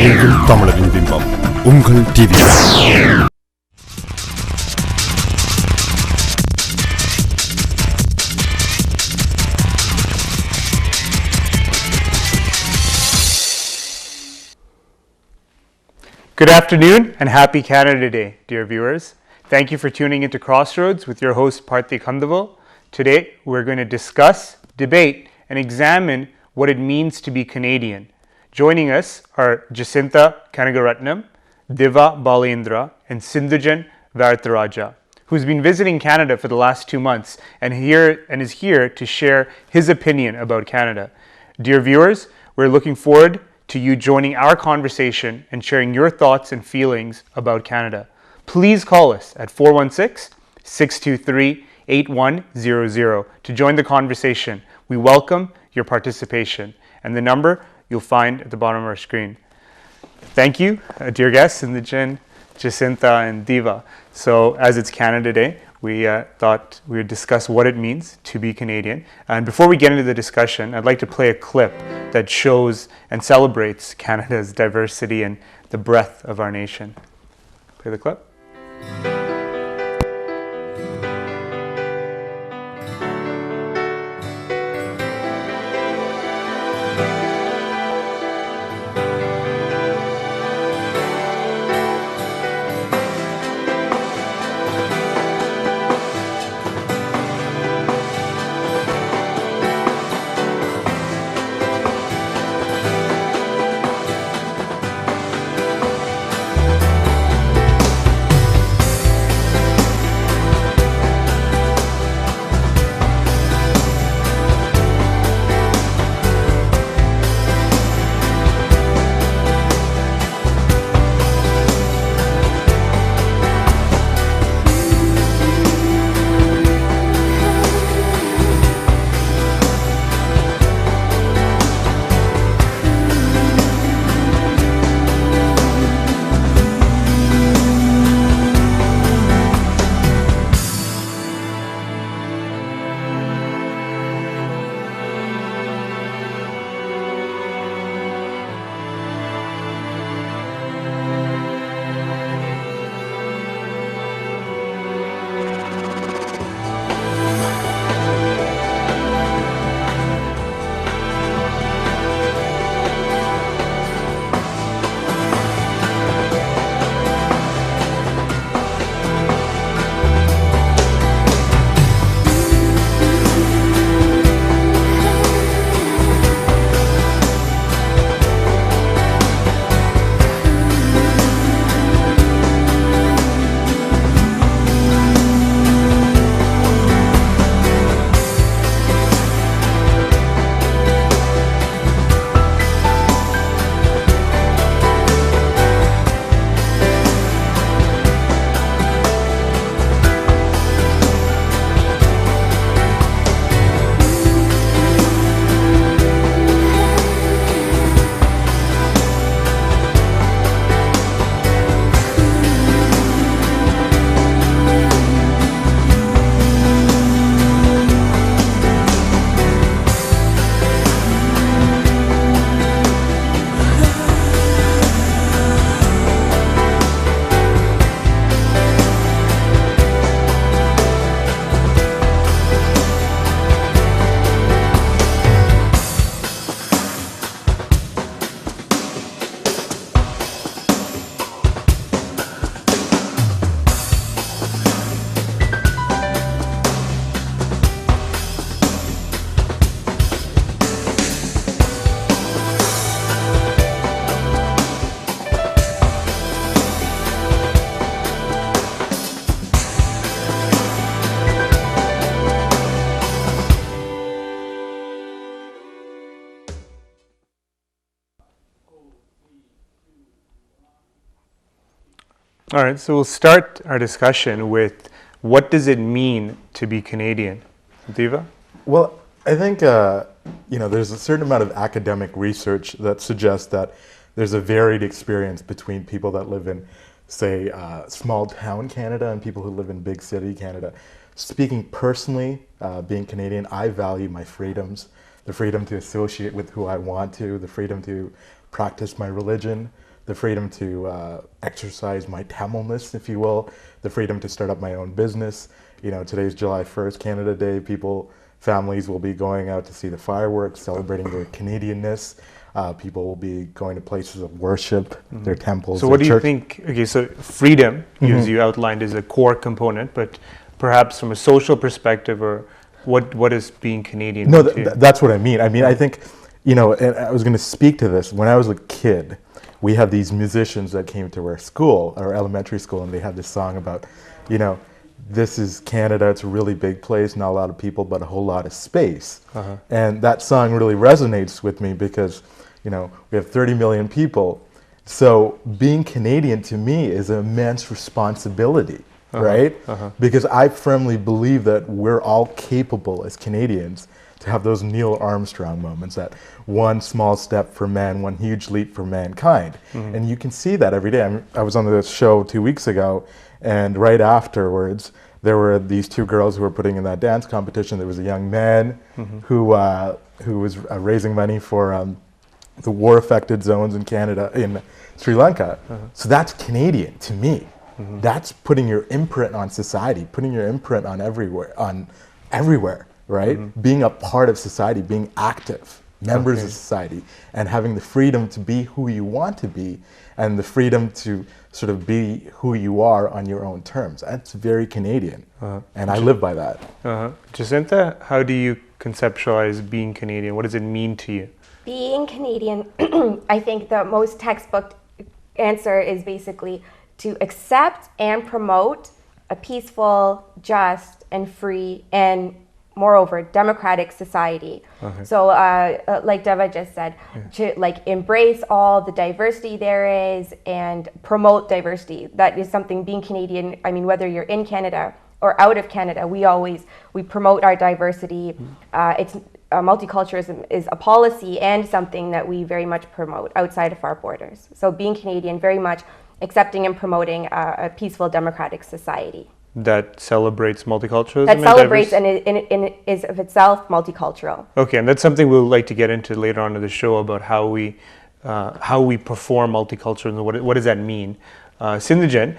எங்கெங்கும் தமிழரின் பிம்பம் உங்கள் TV. Good afternoon and happy Canada Day, dear viewers. Thank you for tuning into CrossRoads with your host Parthik Handaval. Today we're going to discuss, debate, and examine what it means to be Canadian. Joining us are Jacinta Kanakaratnam, Dhiva, Balendra, and Sinthujan, Varatharajah, who's been visiting Canada for the last 2 months and is here to share his opinion about Canada. Dear viewers, we're looking forward to you joining our conversation and sharing your thoughts and feelings about Canada. Please call us at 416-623-8100 to join the conversation. We welcome your participation, and the number you'll find at the bottom of our screen. Thank you, dear guests, Sinthujan, Jacinta, and Dhiva. So, as it's Canada Day, we thought we would discuss what it means to be Canadian. And before we get into the discussion, I'd like to play a clip that shows and celebrates Canada's diversity and the breadth of our nation. Play the clip. All right, so we'll start our discussion with what does it mean to be Canadian? Dhiva? Well, I think there's a certain amount of academic research that suggests that there's a varied experience between people that live in, say, small town Canada and people who live in big city Canada. Speaking personally, being Canadian, I value my freedoms, the freedom to associate with who I want to, the freedom to practice my religion, the freedom to exercise my Tamilness, if you will, the freedom to start up my own business. Today's July 1st, Canada Day. Families will be going out to see the fireworks, celebrating their Canadianness. People will be going to places of worship, their temples. So what do you think? Okay, so freedom, as you outlined, is a core component, but perhaps from a social perspective, or what is being Canadian? No, that's what I mean. I think, and I was going to speak to this. When I was a kid, we had these musicians that came to our school, our elementary school, and they had this song about, this is Canada, it's a really big place, not a lot of people, but a whole lot of space. And that song really resonates with me because, we have 30 million people. So being Canadian to me is an immense responsibility, right? Because I firmly believe that we're all capable as Canadians to have those Neil Armstrong moments, that one small step for man, one huge leap for mankind. And you can see that every day. I was on the show 2 weeks ago, and right afterwards, there were these two girls who were putting in that dance competition. There was a young man who was raising money for the war-affected zones in Canada, in Sri Lanka. So that's Canadian to me. That's putting your imprint on society, putting your imprint on everywhere, right? Being a part of society, being active, members of society, and having the freedom to be who you want to be, and the freedom to sort of be who you are on your own terms. That's very Canadian, and I live by that. Jacinta, how do you conceptualize being Canadian? What does it mean to you? Being Canadian, I think the most textbook answer is basically to accept and promote a peaceful, just, and free, and moreover, democratic society. So like Dhiva just said, to embrace all the diversity there is and promote diversity. That is something, being Canadian, whether you're in Canada or out of Canada, we promote our diversity. Multiculturalism is a policy and something that we very much promote outside of our borders. So being Canadian, very much accepting and promoting a peaceful, democratic society. That celebrates multiculturalism? That celebrates and is of itself multicultural. Okay, and that's something we'll like to get into later on in the show, about how we perform multiculturalism. What does that mean? Sinthujan,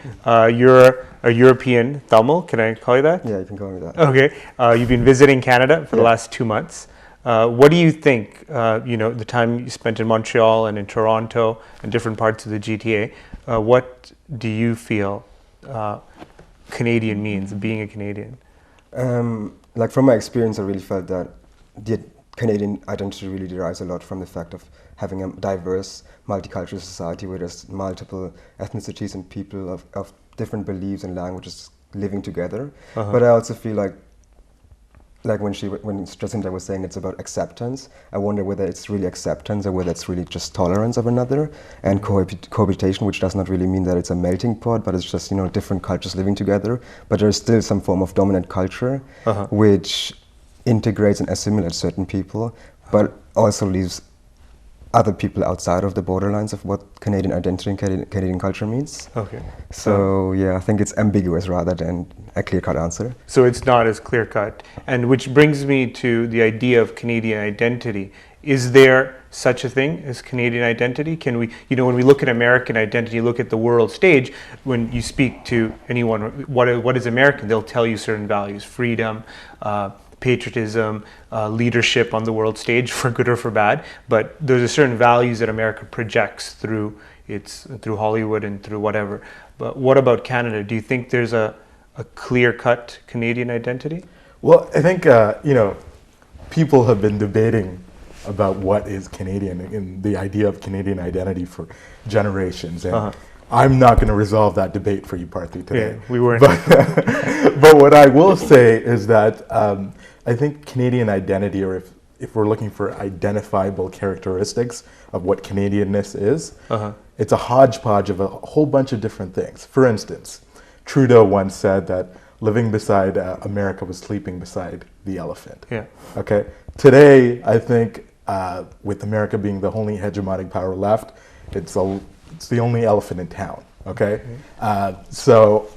you're a European Tamil, can I call you that? Yeah, you can call me that. Okay, you've been visiting Canada for the last 2 months. What do you think, the time you spent in Montreal and in Toronto and different parts of the GTA, what do you feel Canadian means, being a Canadian? From my experience, I really felt that the Canadian identity really derives a lot from the fact of having a diverse, multicultural society where there's multiple ethnicities and people of different beliefs and languages living together. But I also feel like when Jacinta was saying it's about acceptance, I wonder whether it's really acceptance or whether it's really just tolerance of another and cohabitation, which does not really mean that it's a melting pot, but it's just, different cultures living together. But there's still some form of dominant culture which integrates and assimilates certain people, but also leaves other people outside of the borderlines of what Canadian identity and Canadian culture means. So I think it's ambiguous rather than a clear-cut answer. So it's not as clear-cut. And which brings me to the idea of Canadian identity. Is there such a thing as Canadian identity? Can we, when we look at American identity, look at the world stage, when you speak to anyone, what is American, they'll tell you certain values: freedom, patriotism, leadership on the world stage, for good or for bad. But there's a certain values that America projects through Hollywood and through whatever. But what about Canada? Do you think there's a clear-cut Canadian identity? Well, I think people have been debating about what is Canadian and the idea of Canadian identity for generations, and I'm not going to resolve that debate for you, Parthy, today. Yeah, we weren't. But what I will say is that I think Canadian identity, or if we're looking for identifiable characteristics of what Canadianness is, it's a hodgepodge of a whole bunch of different things. For instance, Trudeau once said that living beside America was sleeping beside the elephant. Yeah. Okay. Today, I think with America being the only hegemonic power left, it's the only elephant in town. Okay. So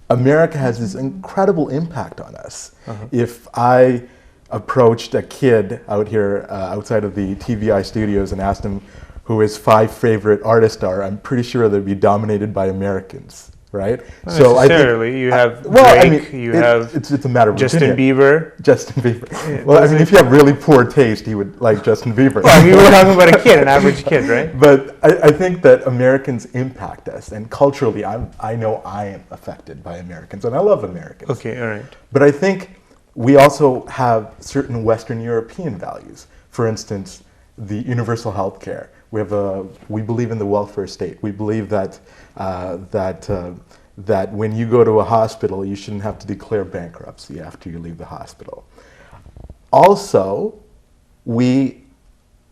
America has this incredible impact on us. If I approached a kid out here outside of the TVI studios and asked him who his 5 favorite artists are, I'm pretty sure they'd be dominated by Americans, right? Not necessarily. You have Drake, you have it's a matter of Justin opinion. Bieber. Justin Bieber. Well, I mean, if you have really poor taste, he would like Justin Bieber. Well, we were talking about a kid, an average kid, right? But I think that Americans impact us, and culturally, I know I am affected by Americans, and I love Americans. Okay, all right. But I think we also have certain Western European values. For instance, the universal health care. We believe in the welfare state. We believe that that when you go to a hospital, you shouldn't have to declare bankruptcy after you leave the hospital. Also, we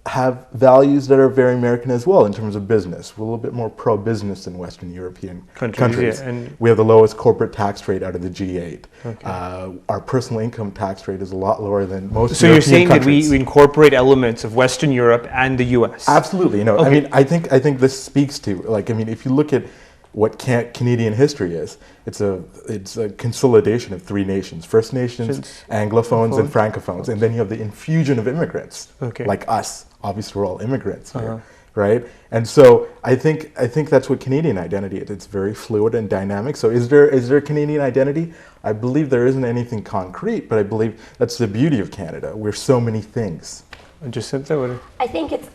have values that are very American as well in terms of business. We're a little bit more pro-business than Western European countries. Yeah, and we have the lowest corporate tax rate out of the G8. Okay. Our personal income tax rate is a lot lower than most so European you're saying countries. that we incorporate elements of Western Europe and the U.S.? Absolutely. No, Okay. I mean, I think this speaks to, like, I mean, if you look at what Canadian history is, it's a consolidation of 3 nations: First Nations, Anglophones, and Francophones, and then you have the infusion of immigrants, Okay. like us. Obviously, we're all immigrants here, right? And so I think that's what Canadian identity is. It's very fluid and dynamic. So is there Canadian identity? I believe there isn't anything concrete, but I believe that's the beauty of Canada. We're so many things. Jacinta, what? I think it's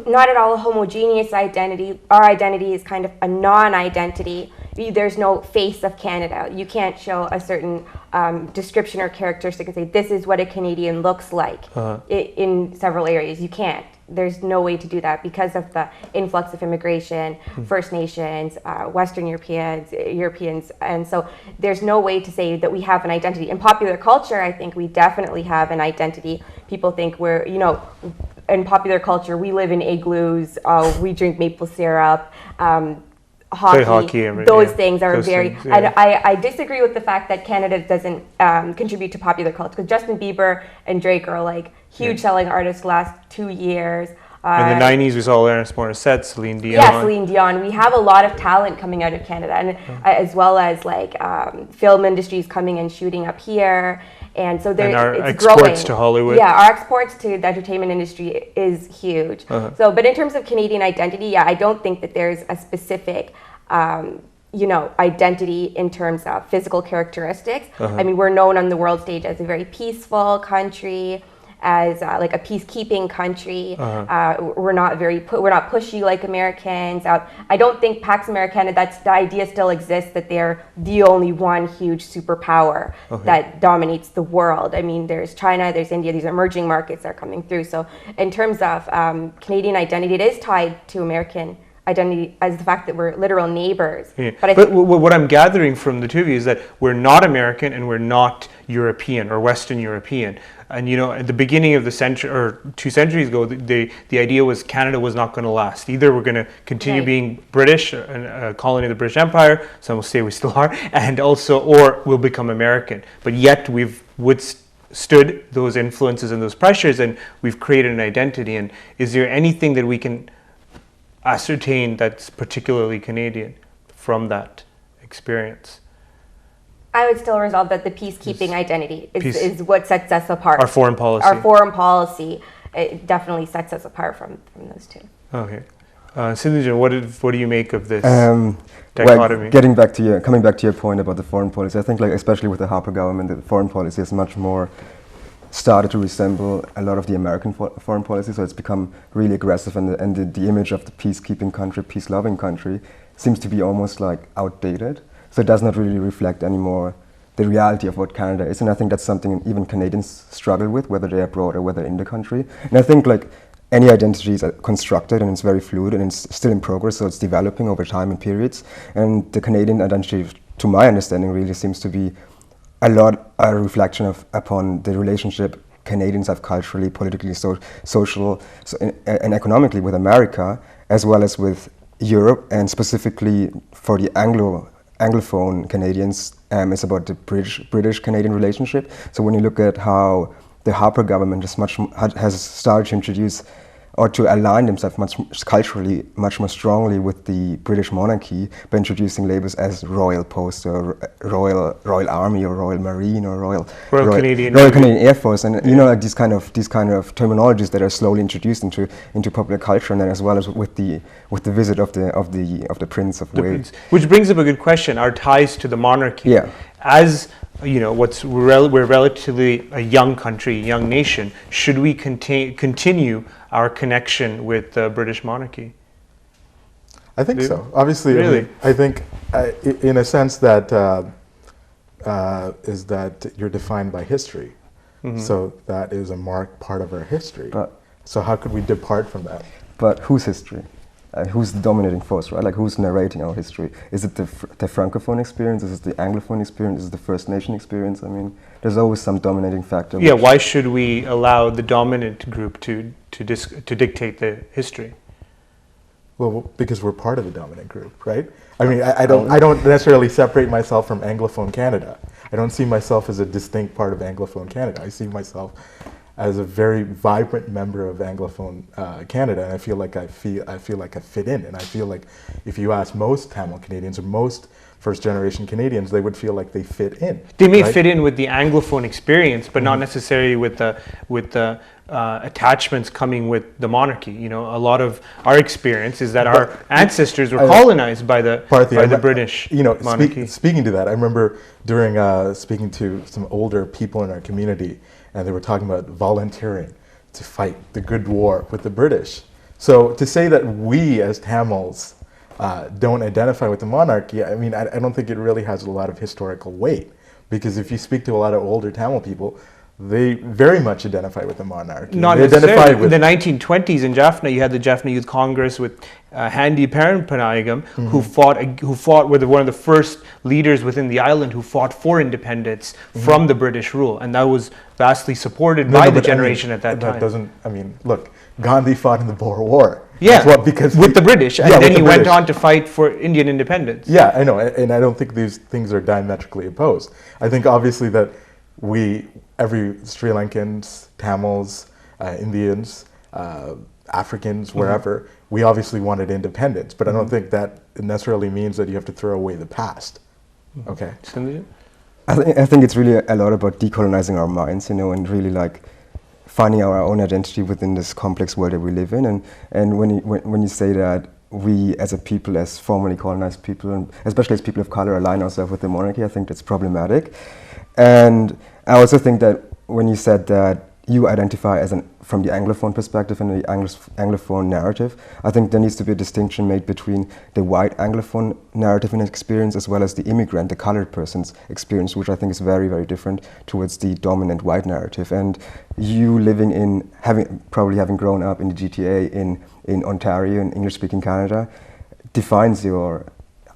not at all a homogeneous identity. Our identity is kind of a non-identity. There's no face of Canada. You can't show a certain description or characteristic and say, this is what a Canadian looks like in several areas. You can't. There's no way to do that because of the influx of immigration, First Nations, Western Europeans. And so there's no way to say that we have an identity. In popular culture, I think we definitely have an identity. People think we're, in popular culture, we live in igloos, we drink maple syrup, hockey, those things are very. Things, yeah. I disagree with the fact that Canada doesn't contribute to popular culture, because Justin Bieber and Drake are like huge selling artists last 2 years. In the 90s, we saw Alanis Morissette, Celine Dion. Yeah, Celine Dion. We have a lot of talent coming out of Canada, and as well as like film industries coming and shooting up here. And so And our it's exports growing. to Hollywood. Yeah, our exports to the entertainment industry is huge. So, but in terms of Canadian identity, yeah, I don't think that there's a specific, identity in terms of physical characteristics. I mean, we're known on the world stage as a very peaceful country, as like a peacekeeping country. We're not pushy like Americans. I don't think Pax Americana, the idea still exists that they're the only one huge superpower that dominates the world. I mean, there's China, there's India, these emerging markets are coming through. So in terms of Canadian identity, it is tied to American identity as the fact that we're literal neighbors. Yeah. But what I'm gathering from the two of you is that we're not American and we're not European or Western European. And at the beginning of the century, or 2 centuries ago, the idea was Canada was not going to last. Either we're going to continue being British, a colony of the British Empire, some will say we still are, and also, or we'll become American. But yet we've withstood those influences and those pressures, and we've created an identity. And is there anything that we can ascertain that's particularly Canadian from that experience? I would still resolve that the peacekeeping identity is what sets us apart. Our foreign policy. Our foreign policy, it definitely sets us apart from those two. Okay. Sinthujan, what do you make of this dichotomy? Well, coming back to your point about the foreign policy, I think especially with the Harper government, the foreign policy is much more started to resemble a lot of the American foreign policy, so it's become really aggressive, and the image of the peacekeeping country, peace-loving country, seems to be almost outdated. So it does not really reflect anymore the reality of what Canada is, and I think that's something even Canadians struggle with, whether they're abroad or whether in the country. And I think any identity is constructed and it's very fluid and it's still in progress, so it's developing over time and periods. And the Canadian identity, to my understanding, really seems to be a reflection upon the relationship Canadians have culturally, politically, social, and economically with America, as well as with Europe, and specifically for the Anglophone Canadians, it's about the British-Canadian relationship. So when you look at how the Harper government has started to introduce or to align themselves culturally much more strongly with the British monarchy by introducing labels as Royal Post or Royal Army or Royal Marine or Royal Canadian Air Force, and you know, like these kind of terminologies that are slowly introduced into popular culture, and then as well as with the visit of the Prince of Wales. Which brings up a good question: our ties to the monarchy. Yeah. As you know, we're relatively a young country, young nation. Should we continue our connection with the British monarchy? I think so. Obviously, Really? I think in a sense that is that you're defined by history. So that is a part of our history. So how could we depart from that? But whose history? Who's the dominating force, right? Like, who's narrating our history? Is it the Francophone experience? Is it the Anglophone experience? Is it the First Nation experience? I mean, there's always some dominating factor. Yeah, why should we allow the dominant group to dictate the history? Well, because we're part of the dominant group, right? I mean, I don't necessarily separate myself from Anglophone Canada. I don't see myself as a distinct part of Anglophone Canada. I see myself as a very vibrant member of Anglophone Canada, and I feel like I fit in, and I feel like if you ask most Tamil Canadians or most first-generation Canadians, they would feel like they fit in. They may fit in with the Anglophone experience, but not necessarily with the attachments coming with the monarchy. You know, a lot of our experience is that our ancestors were colonized by the British monarchy. Speaking to that, I remember during speaking to some older people in our community, and they were talking about volunteering to fight the good war with the British. So to say that we as Tamils don't identify with the monarchy, I mean, I don't think it really has a lot of historical weight, because if you speak to a lot of older Tamil people, they very much identify with the monarchy. Not necessarily. In the 1920s in Jaffna, you had the Jaffna Youth Congress with Handy Parampanayagam, who fought were one of the first leaders within the island who fought for independence from the British rule, and that was vastly supported by the generation at that time. Look, Gandhi fought in the Boer War. Yeah, because with the British, and then he went on to fight for Indian independence. Yeah, I know, and I don't think these things are diametrically opposed. I think obviously that every Sri Lankans, Tamils, Indians, Africans, wherever, we obviously wanted independence, but I don't think that necessarily means that you have to throw away the past. Okay. Sinthujan? I think it's really a lot about decolonizing our minds, you know, and really like finding our own identity within this complex world that we live in. And when you say that we as a people, as formerly colonized people, and especially as people of color, align ourselves with the monarchy, I think that's problematic. And I also think that when you said that you identify from the Anglophone perspective and the Anglophone narrative, I think there needs to be a distinction made between the white Anglophone narrative and experience as well as the immigrant, the colored person's experience, which I think is very, very different towards the dominant white narrative. And you probably having grown up in the GTA in Ontario, in English-speaking Canada, defines your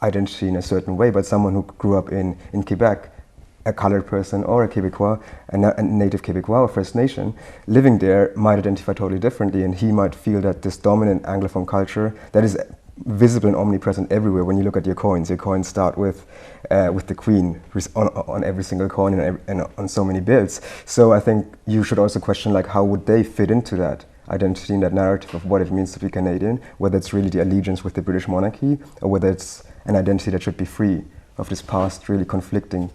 identity in a certain way, but someone who grew up in Quebec, a colored person or a Quebecois, a native Quebecois or First Nation, living there might identify totally differently, and he might feel that this dominant Anglophone culture that is visible and omnipresent everywhere. When you look at your coins start with the Queen on every single coin and on so many bills. So I think you should also question, like, how would they fit into that identity and that narrative of what it means to be Canadian, whether it's really the allegiance with the British monarchy or whether it's an identity that should be free of this past really conflicting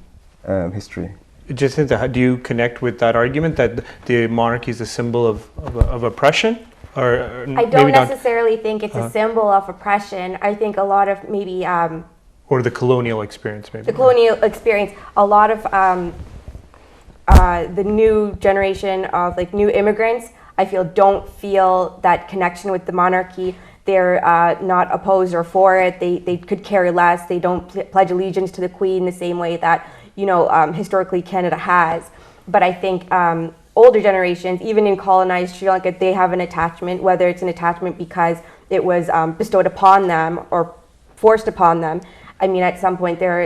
history. Jacinta, do you connect with that argument that the monarchy is a symbol of oppression? Or I don't necessarily think it's a symbol of oppression. I think a lot of maybe... or the colonial experience, maybe. The colonial experience. A lot of the new generation of new immigrants, I feel, don't feel that connection with the monarchy. They're not opposed or for it. They could care less. They don't pledge allegiance to the Queen the same way that historically Canada has. But I think older generations, even in colonized Sri Lanka, they have an attachment, whether it's an attachment because it was bestowed upon them or forced upon them. I mean, at some point there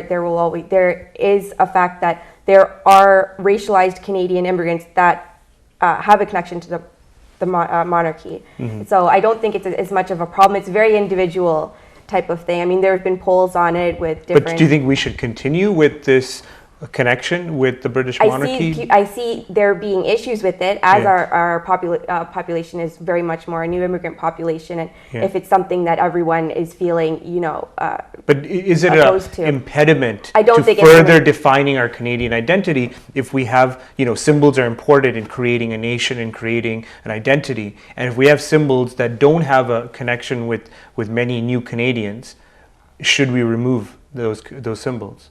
is a fact that there are racialized Canadian immigrants that have a connection to the monarchy. So I don't think it's as much of a problem. It's a very individual type of thing. I mean, there have been polls on it with different... But do you think we should continue with this a connection with the British monarchy? I see there being issues with it, as our population is very much more a new immigrant population, and if it's something that everyone is feeling, but is it an impediment I don't to think further defining our Canadian identity if we have, symbols are important in creating a nation and creating an identity, and if we have symbols that don't have a connection with many new Canadians, should we remove those symbols?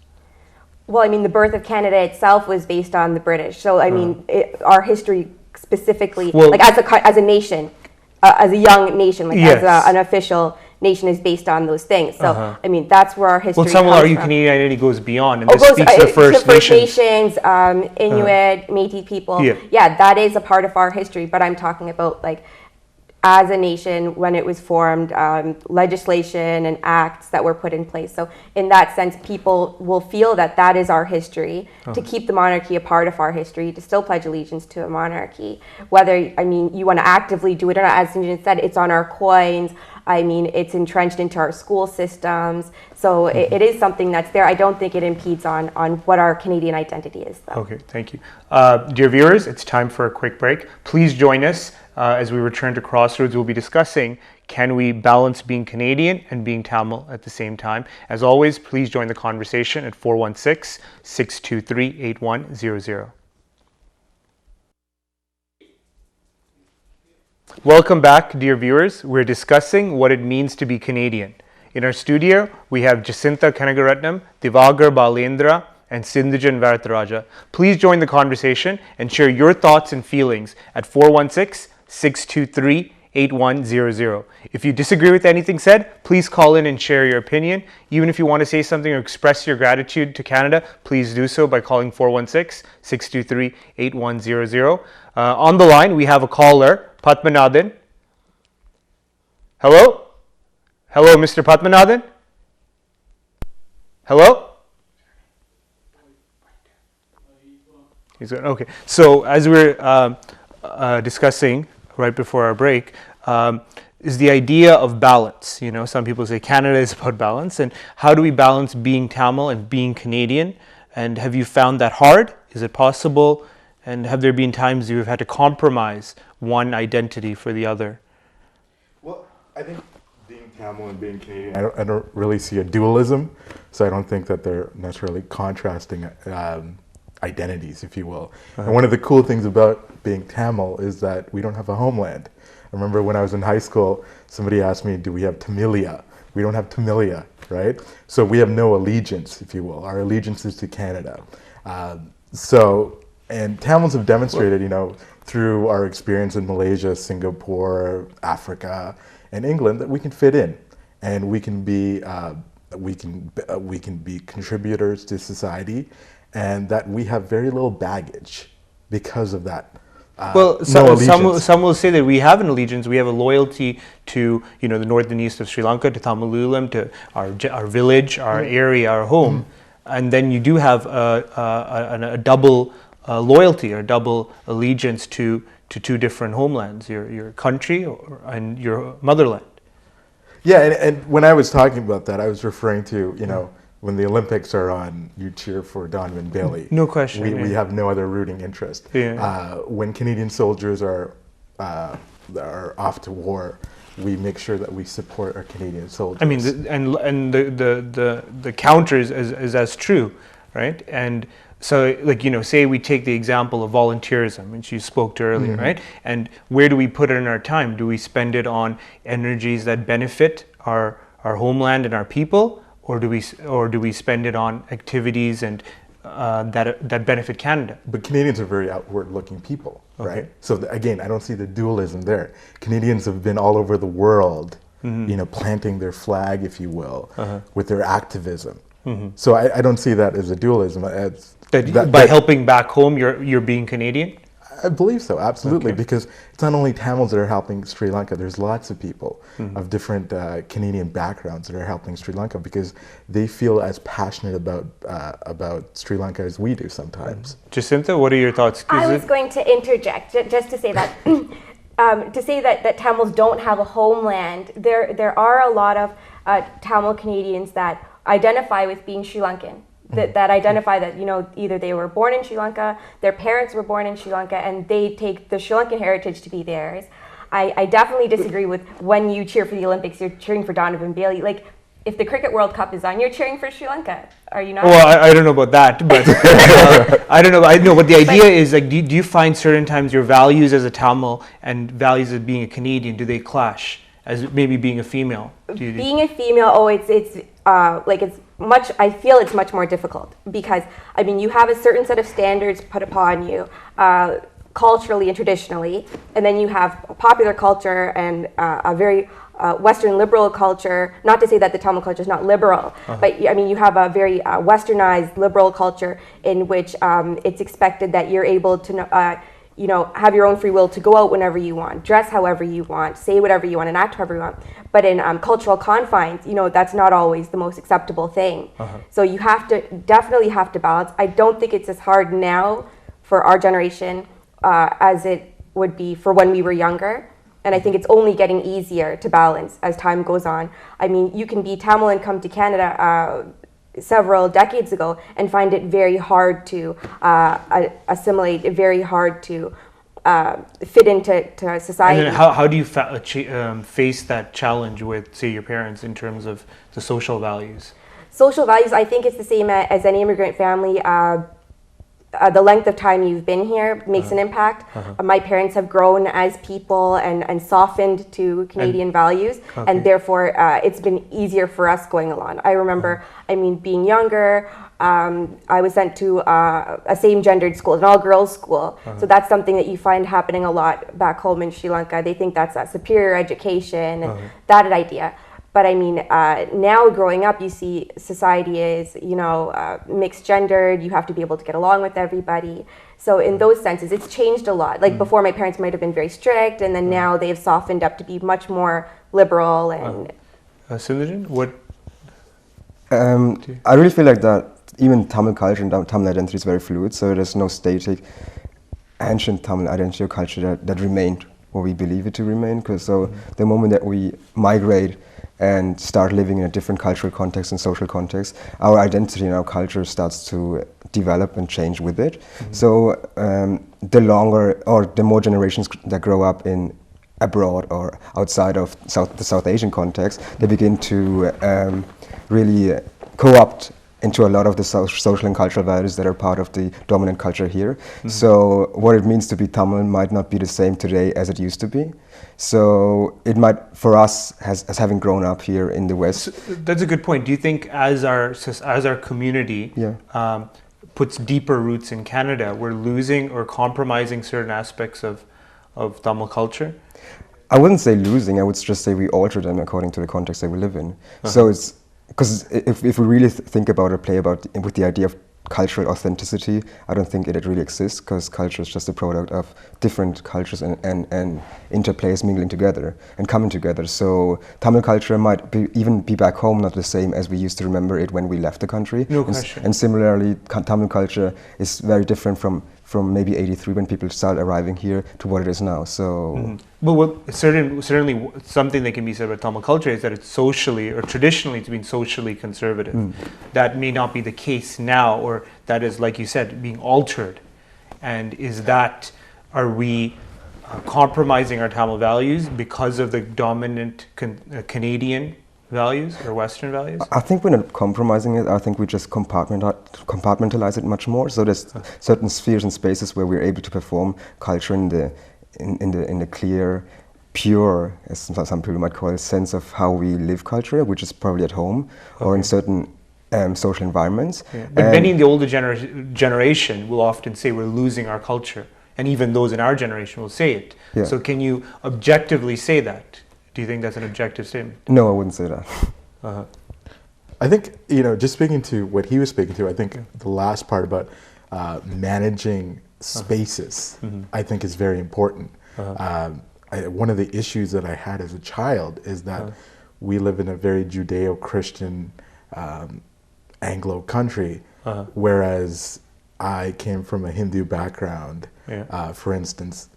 Well, I mean, the birth of Canada itself was based on the British. So, I mean, our history specifically, as a nation, as a young nation, as an official nation, is based on those things. So, I mean, that's where our history comes from. Well, some will argue Canadian identity goes beyond, and this speaks to First Nations, Inuit, Métis people. Yeah, that is a part of our history. But I'm talking about, as a nation, when it was formed, legislation and acts that were put in place. So in that sense, people will feel that is our history, to keep the monarchy a part of our history, to still pledge allegiance to a monarchy. Whether, you want to actively do it or not, as Sinthujan said, it's on our coins. I mean, it's entrenched into our school systems. So it is something that's there. I don't think it impedes on what our Canadian identity is, though. Okay, thank you. Dear viewers, it's time for a quick break. Please join us as we return to Crossroads. We'll be discussing, can we balance being Canadian and being Tamil at the same time? As always, please join the conversation at 416-623-8100. Welcome back, dear viewers. We're discussing what it means to be Canadian. In our studio, we have Jacinta Kanakaratnam, Dhiva, Balendra, and Sinthujan Varatharajah. Please join the conversation and share your thoughts and feelings at 416-623-8100. If you disagree with anything said, please call in and share your opinion. Even if you want to say something or express your gratitude to Canada, please do so by calling 416-623-8100. On the line, we have a caller, Padmanathan. Hello? Hello, Mr. Padmanathan? Hello? He's good. Okay. So as we're discussing right before our break, is the idea of balance. Some people say Canada is about balance, and how do we balance being Tamil and being Canadian? And have you found that hard? Is it possible? And have there been times you've had to compromise one identity for the other? Well, I think being Tamil and being Canadian, I don't really see a dualism, so I don't think that they're necessarily contrasting identities, if you will. And one of the cool things about being Tamil is that we don't have a homeland. I remember when I was in high school, somebody asked me, do we have Tamilia? We don't have Tamilia, right? So we have no allegiance, if you will. Our allegiance is to Canada. And Tamils have demonstrated, through our experience in Malaysia, Singapore, Africa, and England, that we can fit in, and we can be contributors to society, and that we have very little baggage because of that. Some will say that we have an allegiance, we have a loyalty to the north and east of Sri Lanka, to Tamilulam, to our village, our area, our home, and then you do have a double loyalty or double allegiance to two different homelands, your country and your motherland. Yeah, and when I was talking about that, I was referring to when the Olympics are on, you cheer for Donovan Bailey. No question. We have no other rooting interest. Yeah. When Canadian soldiers are off to war, we make sure that we support our Canadian soldiers. I mean, the counter is as true, right? And so, say we take the example of volunteerism, which you spoke to earlier, right? And where do we put it in our time? Do we spend it on energies that benefit our homeland and our people? Or do we spend it on activities and that benefit Canada? But Canadians are very outward-looking people, right? So again, I don't see the dualism there. Canadians have been all over the world, planting their flag, if you will, with their activism. So I don't see that as a dualism. By helping back home, you're being Canadian? I believe so, absolutely, because it's not only Tamils that are helping Sri Lanka. There's lots of people of different Canadian backgrounds that are helping Sri Lanka because they feel as passionate about Sri Lanka as we do sometimes. Jacinta, what are your thoughts? I was going to interject just to say that that Tamils don't have a homeland. There are a lot of Tamil Canadians that identify with being Sri Lankan. that identify that, you know, either they were born in Sri Lanka, their parents were born in Sri Lanka, and they take the Sri Lankan heritage to be theirs. I definitely disagree with when you cheer for the Olympics, you're cheering for Donovan Bailey. Like, if the Cricket World Cup is on, you're cheering for Sri Lanka. Are you not? Well, I don't know about that, but I don't know. I know, but the idea is, like, do you find certain times your values as a Tamil and values as being a Canadian, do they clash? As maybe being a female? Being a female, I feel it's much more difficult because, I mean, you have a certain set of standards put upon you, culturally and traditionally, and then you have a popular culture and a very Western liberal culture. Not to say that the Tamil culture is not liberal, but I mean, you have a very Westernized liberal culture in which it's expected that you're able to, you know, have your own free will to go out whenever you want, dress however you want, say whatever you want, and act however you want. But in cultural confines, you know, that's not always the most acceptable thing. So you definitely have to balance. I don't think it's as hard now for our generation as it would be for when we were younger. And I think it's only getting easier to balance as time goes on. I mean, you can be Tamil and come to Canada several decades ago and find it very hard to assimilate, very hard to fit into society. And then how do you face that challenge with, say, your parents in terms of the social values? Social values, I think it's the same as any immigrant family. The length of time you've been here makes an impact. My parents have grown as people and softened to Canadian values, and therefore it's been easier for us going along. I remember, I mean, being younger, I was sent to a same-gendered school, an all-girls school. So that's something that you find happening a lot back home in Sri Lanka. They think that's a superior education, and that idea. But I mean, now growing up, you see society is, you know, mixed gendered. You have to be able to get along with everybody. So in those senses, it's changed a lot. Like before, my parents might have been very strict, and then now they've softened up to be much more liberal. And Sinthujan, what? I really feel like that even Tamil culture and Tamil identity is very fluid. So there's no static ancient Tamil identity or culture that remained or we believe it to remain. Because so the moment that we migrate and start living in a different cultural context and social context, our identity and our culture starts to develop and change with it. So the longer or the more generations that grow up in abroad or outside of the South Asian context, they begin to really co-opt into a lot of the social and cultural values that are part of the dominant culture here. So what it means to be Tamil might not be the same today as it used to be. So it might, for us, as having grown up here in the West. So that's a good point. Do you think as our community puts deeper roots in Canada, we're losing or compromising certain aspects of Tamil culture? I wouldn't say losing, I would just say we alter them according to the context that we live in. So it's, because if we really think about or play about with the idea of cultural authenticity, I don't think it really exists, because culture is just a product of different cultures and interplays mingling together and coming together. So Tamil culture might even be back home not the same as we used to remember it when we left the country. No question. And similarly, Tamil culture is very different from maybe '83 when people started arriving here to what it is now. So, but certainly something that can be said about Tamil culture is that it's socially or traditionally it's been socially conservative. That may not be the case now, or that is, like you said, being altered. And are we compromising our Tamil values because of the dominant Canadian values or Western values? I think we're not compromising it. I think we just compartmentalize it much more. So there's certain spheres and spaces where we're able to perform culture in the clear, pure, as some people might call it, sense of how we live culture, which is probably at home or in certain social environments. Yeah. But many in the older generation will often say we're losing our culture, and even those in our generation will say it. Yeah. So can you objectively say that? Do you think that's an objective statement? No, I wouldn't say that. I think, just speaking to what he was speaking to, I think the last part about managing spaces, I think is very important. One of the issues that I had as a child is that we live in a very Judeo-Christian Anglo country, whereas I came from a Hindu background, for instance.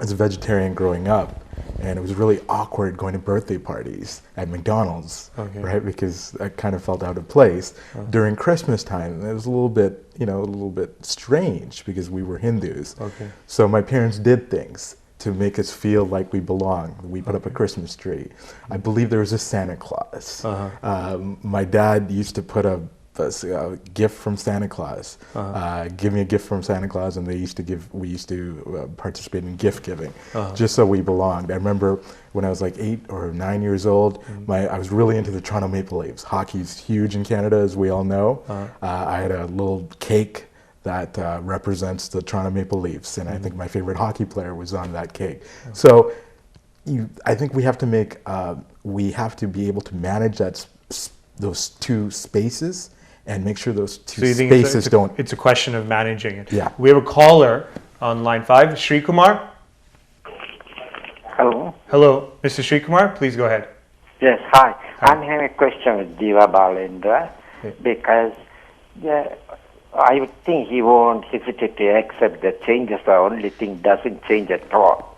as a vegetarian growing up, and it was really awkward going to birthday parties at McDonald's, right? Because I kind of felt out of place. During Christmas time, it was a little bit strange because we were Hindus. So my parents did things to make us feel like we belong. We put up a Christmas tree. I believe there was a Santa Claus. My dad used to put a gift from Santa Claus. Give me a gift from Santa Claus, and we used to participate in gift giving, just so we belonged. I remember when I was like 8 or 9 years old, I was really into the Toronto Maple Leafs. Hockey's huge in Canada, as we all know. I had a little cake that represents the Toronto Maple Leafs, and I think my favorite hockey player was on that cake. So I think we have to be able to manage those two spaces and make sure those two spaces don't... It's a question of managing it. Yeah. We have a caller on line 5, Sri Kumar. Hello. Hello, Mr. Sri Kumar, please go ahead. Yes, hi. I'm having a question with Dhiva Balendra because I would think he won't hesitate to accept that changes the only thing doesn't change at all.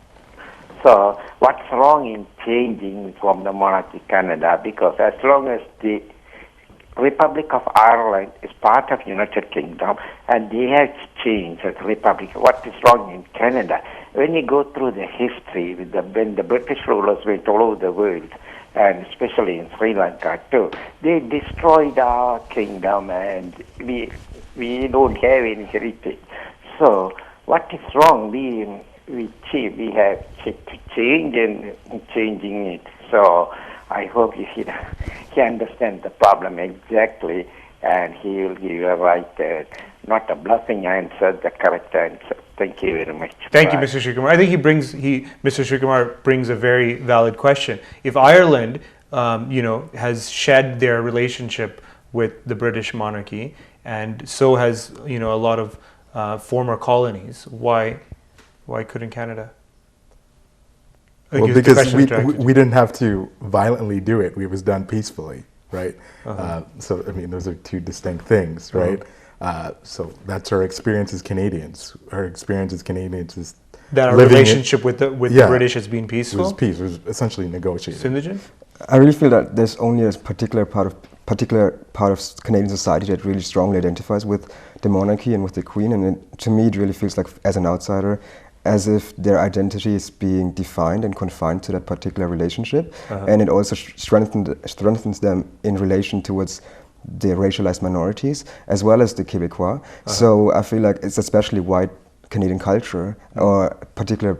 So what's wrong in changing from the monarchy Canada? Because as long as the Republic of Ireland is part of United Kingdom and they have changed as Republic, what is wrong in Canada? When you go through the history when the British rulers went all over the world, and especially in Sri Lanka too, they destroyed our kingdom and we don't have any heritage. So what is wrong? We have to change and changing it. So I hope he understands the problem exactly, and he will give you a right, not a bluffing answer, the correct answer. Thank you very much. Thank you, Mr. Sri Kumar. I think Mr. Sri Kumar brings a very valid question. If Ireland, has shed their relationship with the British monarchy, and so has a lot of former colonies, why couldn't Canada? Well, because we didn't have to violently do it. It was done peacefully, right? So, I mean, those are two distinct things, right? So that's our experience as Canadians. Our experience as Canadians is that our relationship with the British has been peaceful? It was peace. It was essentially negotiated. Sinthujan? I really feel that there's only a particular part of Canadian society that really strongly identifies with the monarchy and with the Queen, and to me it really feels like, as an outsider, as if their identity is being defined and confined to that particular relationship, and it also strengthens them in relation towards the racialized minorities as well as the Quebecois. So I feel like it's especially white Canadian culture or particular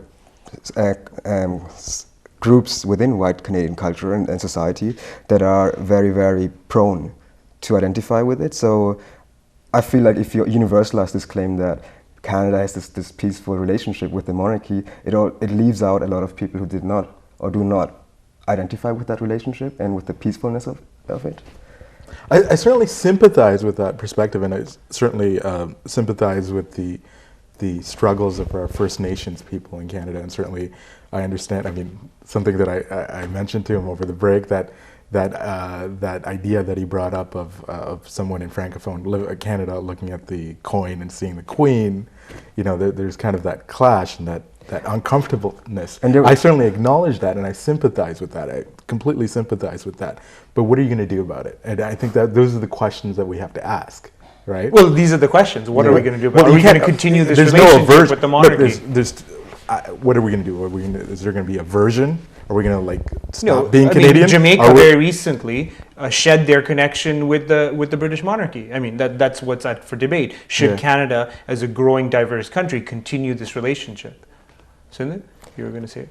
groups within white Canadian culture and society that are very, very prone to identify with it. So I feel like if you universalize this claim that Canada has this peaceful relationship with the monarchy, it leaves out a lot of people who did not or do not identify with that relationship and with the peacefulness of it. I certainly sympathize with that perspective, and I certainly sympathize with the struggles of our First Nations people in Canada, and certainly I understand. I mean, something that I mentioned to him over the break, that idea that he brought up of someone in Francophone Canada looking at the coin and seeing the Queen, there's kind of that clash and that uncomfortableness. And I certainly acknowledge that, and I sympathize with that. I completely sympathize with that. But what are you going to do about it? And I think that those are the questions that we have to ask, right? Well, these are the questions. What are we going to do about it? Are we going to continue this relationship with the monarchy? What are we going to do? Is there going to be aversion? Are we going to stop being Canadian? Jamaica very recently shed their connection with the British monarchy. I mean, that's what's up for debate. Should Canada, as a growing, diverse country, continue this relationship? Sindhu, you were going to say it?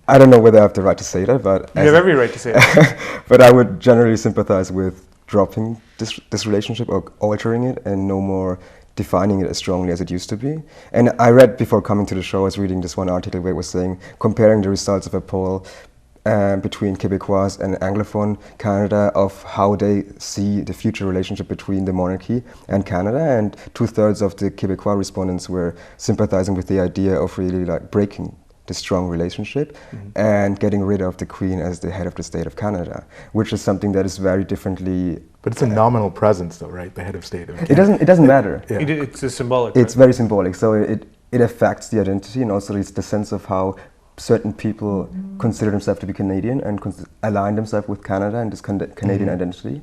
I don't know whether I have the right to say that, but you have every right to say it. But I would generally sympathize with dropping this relationship or altering it and no more defining it as strongly as it used to be. And I read, before coming to the show, I was reading this one article where it was saying, comparing the results of a poll between Quebecois and Anglophone Canada of how they see the future relationship between the monarchy and Canada, and 2/3 of the Quebecois respondents were sympathizing with the idea of really like breaking the strong relationship and getting rid of the Queen as the head of the state of Canada, which is something that is very differently. But it's a nominal presence, though, right? The head of state of Canada. It doesn't matter. It's a symbolic. It's very symbolic. So it affects the identity, and also it's the sense of how certain people consider themselves to be Canadian and align themselves with Canada and this Canadian identity.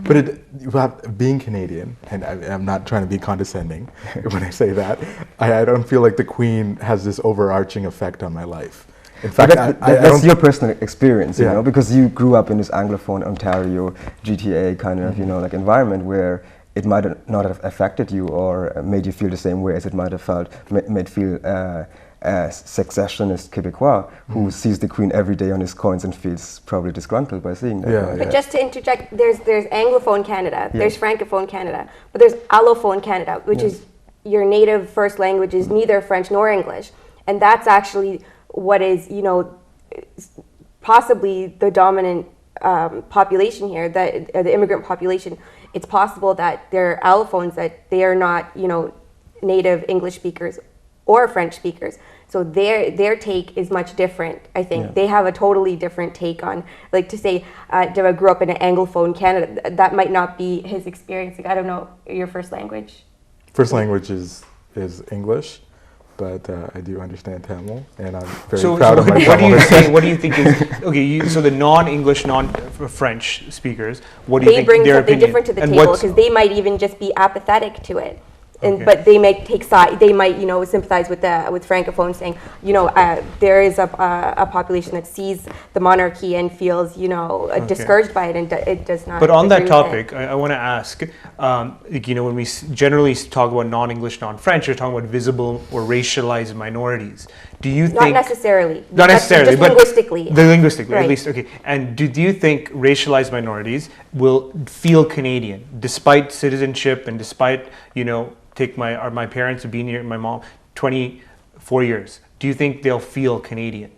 But being Canadian, and I'm not trying to be condescending when I say that, I don't feel like the Queen has this overarching effect on my life. In fact, that's your personal experience, you Yeah. know, because you grew up in this Anglophone Ontario, GTA kind of, you know, like environment where it might not have affected you or made you feel the same way as it might have made feel successionist Quebecois who sees the Queen every day on his coins and feels probably disgruntled by seeing that. Yeah, right? But just to interject, there's Anglophone Canada, there's Francophone Canada, but there's Allophone Canada, which is your native first language is neither French nor English. And that's actually what is, you know, possibly the dominant population here, the immigrant population. It's possible that they're allophones, that they are not, you know, native English speakers or French speakers. So their take is much different, I think. Yeah. They have a totally different take on, like to say, Dhiva grew up in an Anglophone Canada, that might not be his experience. Like, I don't know your first language. First language is English, but I do understand Tamil, and I'm very So proud of my what do Tamil. you think? What do you think is okay? So the non-English, non-French speakers, what do you They think bring their something opinion? different to the And table what's- because they might even just be apathetic to it. And, Okay. But they might take side. They might, you know, sympathize with francophones, saying, you know, there is a population that sees the monarchy and feels, you know, discouraged by it, and it does not. But on that agree with topic, I want to ask, like, you know, when we generally talk about non-English, non-French, you're talking about visible or racialized minorities. Do you Not think necessarily. Not necessarily, just but linguistically. Linguistically, at Right. least, okay. And do you think racialized minorities will feel Canadian despite citizenship and despite, you know, my parents have been here, my mom, 24 years. Do you think they'll feel Canadian?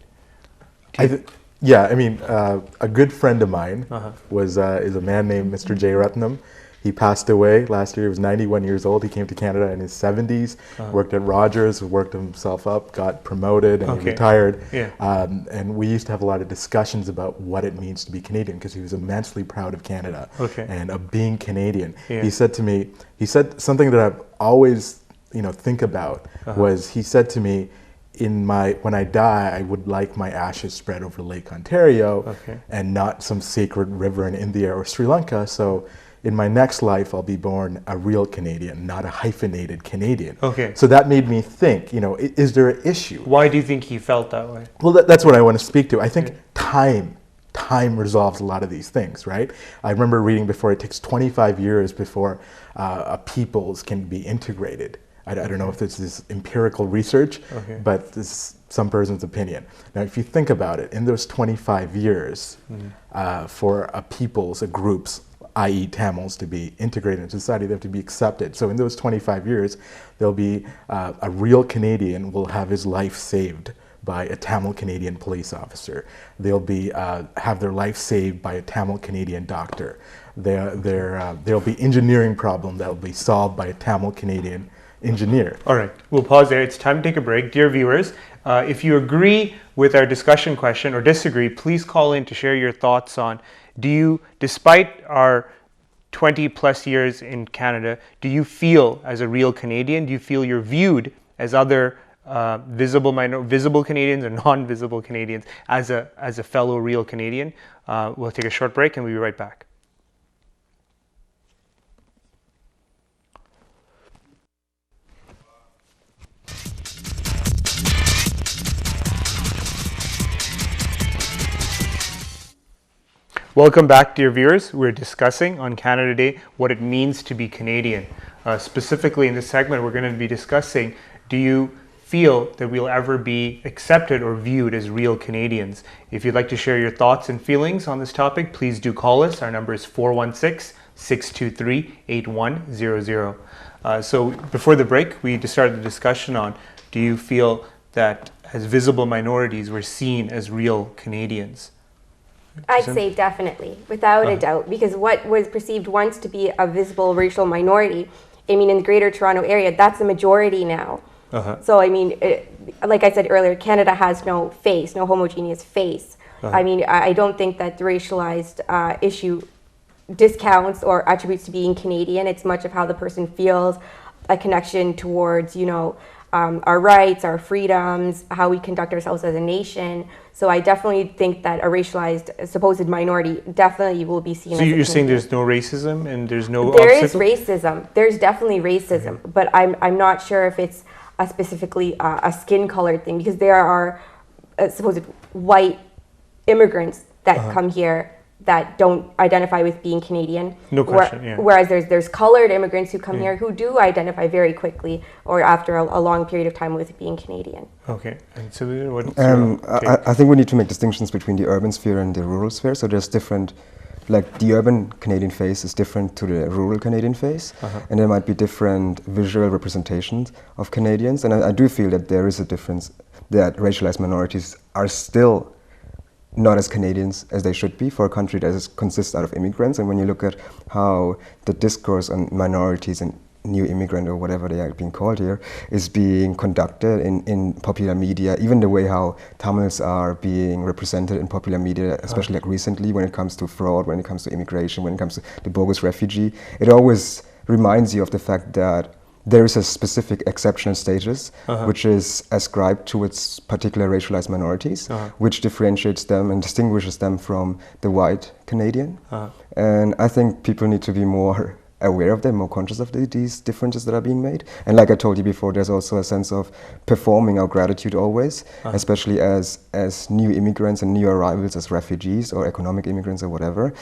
Yeah, I mean, a good friend of mine is a man named Mr. J. Ratnam. He passed away last year. He was 91 years old. He came to Canada in his 70s, worked at Rogers, worked himself up, got promoted, and he retired. Yeah. And we used to have a lot of discussions about what it means to be Canadian, because he was immensely proud of Canada and of being Canadian. Yeah. He said to me, he said something that I've always, you know, think about was, he said to me, when I die, I would like my ashes spread over Lake Ontario and not some sacred river in India or Sri Lanka. So in my next life, I'll be born a real Canadian, not a hyphenated Canadian. Okay. So that made me think, you know, is there an issue? Why do you think he felt that way? Well, that's what I want to speak to. I think time resolves a lot of these things, right? I remember reading before, it takes 25 years before a peoples can be integrated. I don't know if this is empirical research, but this is some person's opinion. Now, if you think about it, in those 25 years, for a peoples, a groups, i.e. Tamils, to be integrated into society, they have to be accepted. So in those 25 years, there'll be a real Canadian will have his life saved by a Tamil Canadian police officer. They'll be have their life saved by a Tamil Canadian doctor. There'll be engineering problem that will be solved by a Tamil Canadian engineer. All right, we'll pause there. It's time to take a break. Dear viewers, if you agree with our discussion question or disagree, please call in to share your thoughts on, do you, despite our 20 plus years in Canada, do you feel as a real Canadian? Do you feel you're viewed as other visible Canadians or non-visible Canadians as a fellow real Canadian? We'll take a short break and we'll be right back. Welcome back, dear viewers. We're discussing on Canada Day what it means to be Canadian. Specifically in this segment, we're going to be discussing, do you feel that we'll ever be accepted or viewed as real Canadians? If you'd like to share your thoughts and feelings on this topic, please do call us. Our number is 416-623-8100. So before the break, we just started the discussion on, do you feel that as visible minorities, we're seen as real Canadians? I'd say definitely, without a doubt, because what was perceived once to be a visible racial minority, I mean, in the Greater Toronto Area, that's a majority now. So, I mean, like I said earlier, Canada has no face, no homogeneous face. I mean, I don't think that the racialized issue discounts or attributes to being Canadian. It's much of how the person feels, a connection towards, you know, our rights, our freedoms, how we conduct ourselves as a nation. So I definitely think that a racialized supposed minority definitely will be seen as So you're a saying danger. there's no racism and there's no There is obstacle? racism. There's definitely racism, but I'm not sure if it's a specifically a skin colored thing, because there are supposed white immigrants that come here that don't identify with being Canadian. No question, yeah. Whereas there's colored immigrants who come here who do identify very quickly or after a long period of time with being Canadian. Okay. And so what's your take? I think we need to make distinctions between the urban sphere and the rural sphere. So there's different, like the urban Canadian face is different to the rural Canadian face, and there might be different visual representations of Canadians. And I do feel that there is a difference, that racialized minorities are still not as Canadians as they should be for a country that consists out of immigrants. And when you look at how the discourse on minorities and new immigrant or whatever they are being called here is being conducted in popular media, even the way how Tamils are being represented in popular media, especially like recently when it comes to fraud, when it comes to immigration, when it comes to the bogus refugee, it always reminds you of the fact that there is a specific exceptional status which is ascribed to its particular racialized minorities, which differentiates them and distinguishes them from the white Canadian. And I think people need to be more aware of them, more conscious of these differences that are being made. And like I told you before, there's also a sense of performing our gratitude always, especially as new immigrants and new arrivals as refugees or economic immigrants or whatever,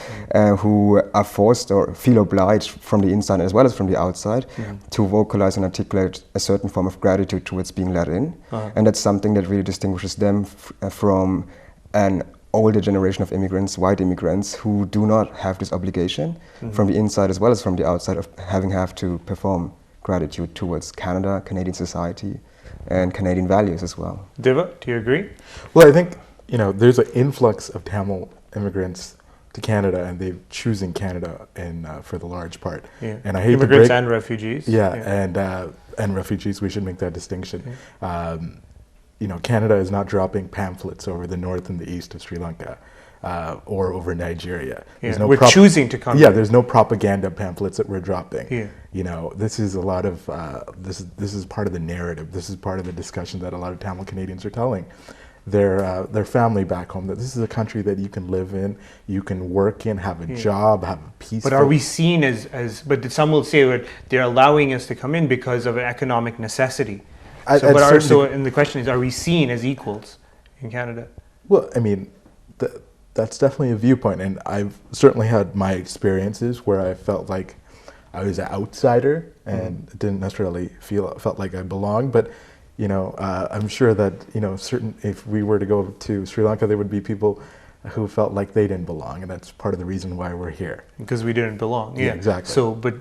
who are forced or feel obliged from the inside as well as from the outside to vocalize and articulate a certain form of gratitude towards being let in. And that's something that really distinguishes them from an older generation of immigrants, white immigrants, who do not have this obligation from the inside as well as from the outside of have to perform gratitude towards Canada, Canadian society, and Canadian values as well. Dhiva, do you agree? Well, I think, there's an influx of Tamil immigrants to Canada, and they're choosing Canada for the large part. Yeah. And I hate immigrants to break, and refugees. and refugees. We should make that distinction. Canada is not dropping pamphlets over the north and the east of Sri Lanka or over Nigeria. Yeah. We're choosing to come. Yeah, there's no propaganda pamphlets that we're dropping. Yeah. This is a lot of this is part of the narrative. This is part of the discussion that a lot of Tamil Canadians are telling their family back home, that this is a country that you can live in, you can work in, have a job, have a peaceful. But are we seen as? But some will say that they're allowing us to come in because of an economic necessity. And the question is, are we seen as equals in Canada? Well, I mean, that's definitely a viewpoint, and I've certainly had my experiences where I felt like I was an outsider and didn't necessarily felt like I belonged. But I'm sure that if we were to go to Sri Lanka, there would be people who felt like they didn't belong, and that's part of the reason why we're here. Because we didn't belong. Yeah, exactly. So, but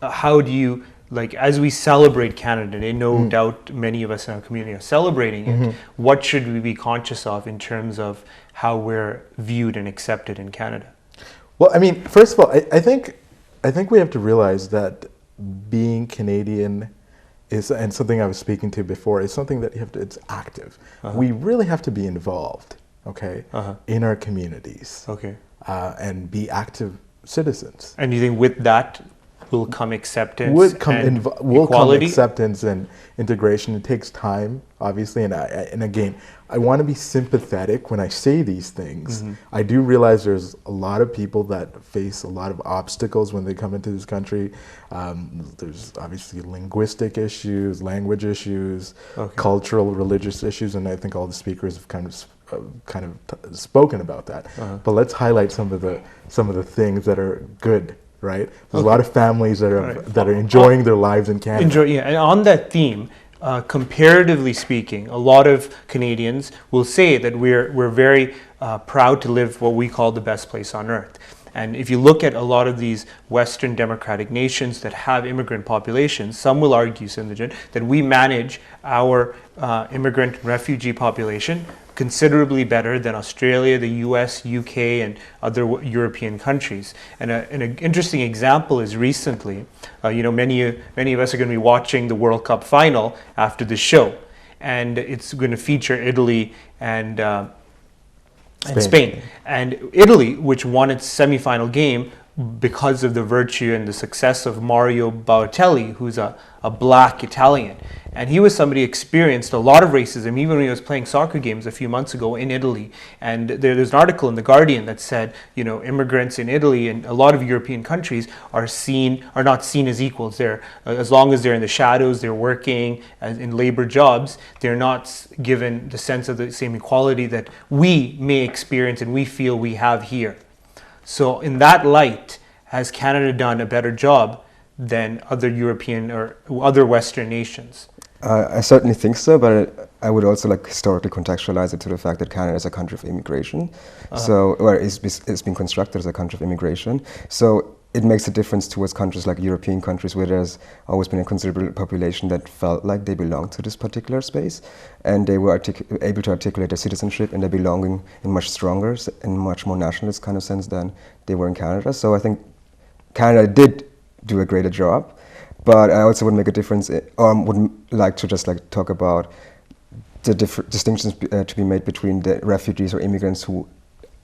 how do you? Like, as we celebrate Canada Day, no doubt many of us in our community are celebrating it. What should we be conscious of in terms of how we're viewed and accepted in Canada? Well, I mean, first of all, I think we have to realize that being Canadian is, and something I was speaking to before, is something that it's active. We really have to be involved, in our communities, and be active citizens. And you think with that will come acceptance and will come equality? acceptance and integration. It takes time, obviously, and again, I want to be sympathetic when I say these things. I do realize there's a lot of people that face a lot of obstacles when they come into this country. There's obviously linguistic issues, language issues, cultural, religious issues, and I think all the speakers have kind of spoken about that. But let's highlight some of the things that are good. Right, there's a lot of families that are enjoying their lives in Canada. And on that theme, comparatively speaking, a lot of Canadians will say that we're very proud to live what we call the best place on earth. And if you look at a lot of these Western democratic nations that have immigrant populations, some will argue, Sinthujan, that we manage our immigrant and refugee population considerably better than Australia, the US, UK, and other European countries. And an interesting example is recently, many of us are going to be watching the World Cup final after the show, and it's going to feature Italy and Spain. And Italy, which won its semifinal game, because of the virtue and the success of Mario Balotelli, who's a black Italian. And he was somebody who experienced a lot of racism, even when he was playing soccer games a few months ago in Italy. And there's an article in The Guardian that said, immigrants in Italy and a lot of European countries are not seen as equals. They're, as long as they're in the shadows, they're working in labor jobs, they're not given the sense of the same equality that we may experience and we feel we have here. So in that light, has Canada done a better job than other European or other Western nations? I certainly think so, but I would also historically contextualize it to the fact that Canada is a country of immigration. It's been constructed as a country of immigration. So it makes a difference towards countries like European countries where there's always been a considerable population that felt like they belonged to this particular space, and they were able to articulate their citizenship and their belonging in much stronger and much more nationalist kind of sense than they were in Canada. So I think Canada did do a greater job. But I also would make a difference, would like to just talk about the distinctions to be made between the refugees or immigrants who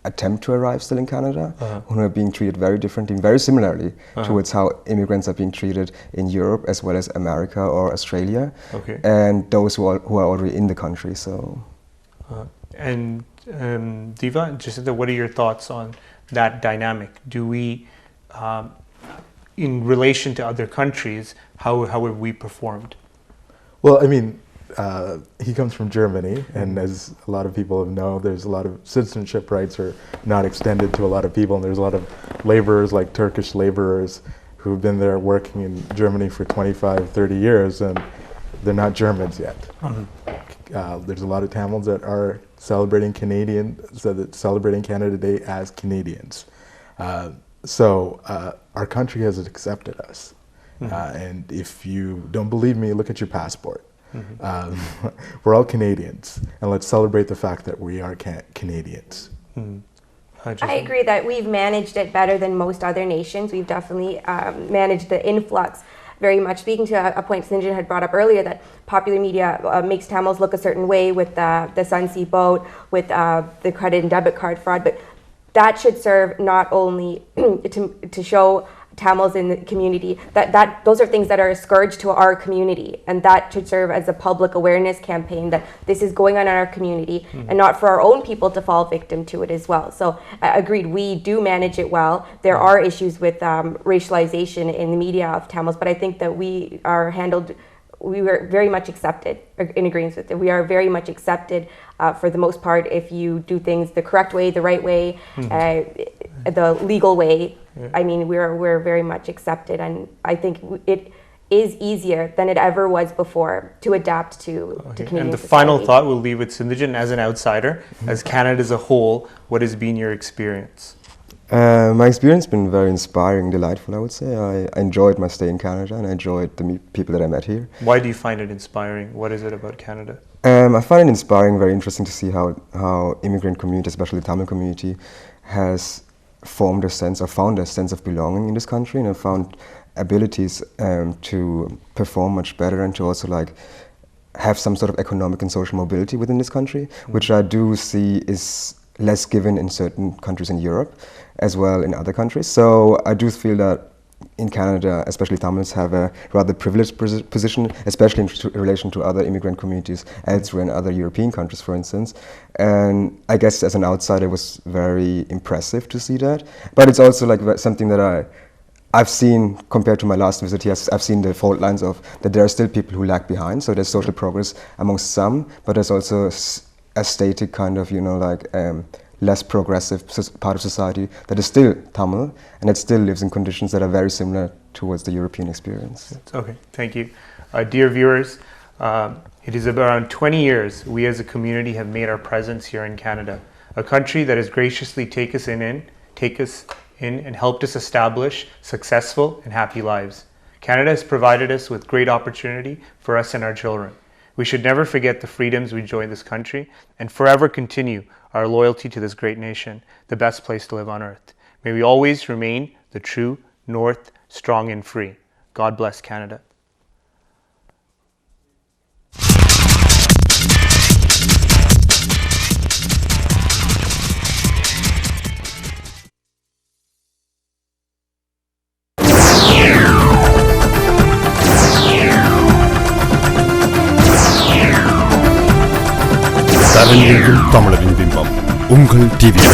attempt to arrive still in Canada, who are being treated very differently, very similarly towards how immigrants are being treated in Europe as well as America or Australia, and those who are already in the country. So, and Dhiva, Jacinta, what are your thoughts on that dynamic? Do we in relation to other countries, how have we performed? Well, I mean, he comes from Germany, and as a lot of people know, there's a lot of citizenship rights are not extended to a lot of people, and there's a lot of laborers, like Turkish laborers, who've been there working in Germany for 25, 30 years, and they're not Germans yet. There's a lot of Tamils that are celebrating celebrating Canada Day as Canadians. So our country has accepted us. And if you don't believe me, look at your passport. We're all Canadians, and let's celebrate the fact that we are Canadians. I agree that we've managed it better than most other nations. We've definitely managed the influx very much. Speaking to a point Sinthujan had brought up earlier, that popular media makes Tamils look a certain way with the Sunsea boat, with the credit and debit card fraud, but that should serve not only to show Tamils in the community that those are things that are a scourge to our community, and that should serve as a public awareness campaign that this is going on in our community, and not for our own people to fall victim to it as well. So agreed, we do manage it well. There are issues with racialization in the media of Tamils, but I think that we were very much accepted, in agreement with it. We are very much accepted for the most part if you do things the correct way, the right way, the legal way. I mean, we're very much accepted, and I think it is easier than it ever was before to adapt to Canadian And the society. final thought we'll leave with Sinthujan as an outsider, as Canada as a whole, what has been your experience? My experience has been very inspiring, delightful, I would say. I enjoyed my stay in Canada, and I enjoyed the people that I met here. Why do you find it inspiring? What is it about Canada? I find it inspiring, very interesting to see how immigrant community, especially the Tamil community, has found a sense of belonging in this country, and have found abilities to perform much better, and to also have some sort of economic and social mobility within this country, which I do see is less given in certain countries in Europe, as well in other countries. So I do feel that in Canada, especially Tamils, have a rather privileged position, especially in relation to other immigrant communities elsewhere in other European countries, for instance. And I guess as an outsider, it was very impressive to see that. But it's also something that I've seen, compared to my last visit here, I've seen the fault lines of that there are still people who lag behind. So there's social progress amongst some, but there's also a static kind of, less progressive part of society that is still Tamil, and it still lives in conditions that are very similar towards the European experience. Okay, thank you. Dear viewers, it is around 20 years we as a community have made our presence here in Canada, a country that has graciously taken us in and helped us establish successful and happy lives. Canada has provided us with great opportunity for us and our children. We should never forget the freedoms we enjoy in this country, and forever continue our loyalty to this great nation, the best place to live on earth. May we always remain the true North, strong and free. God bless Canada. உலகெங்கும் தமிழரின் பிம்பம் உங்கள் TV.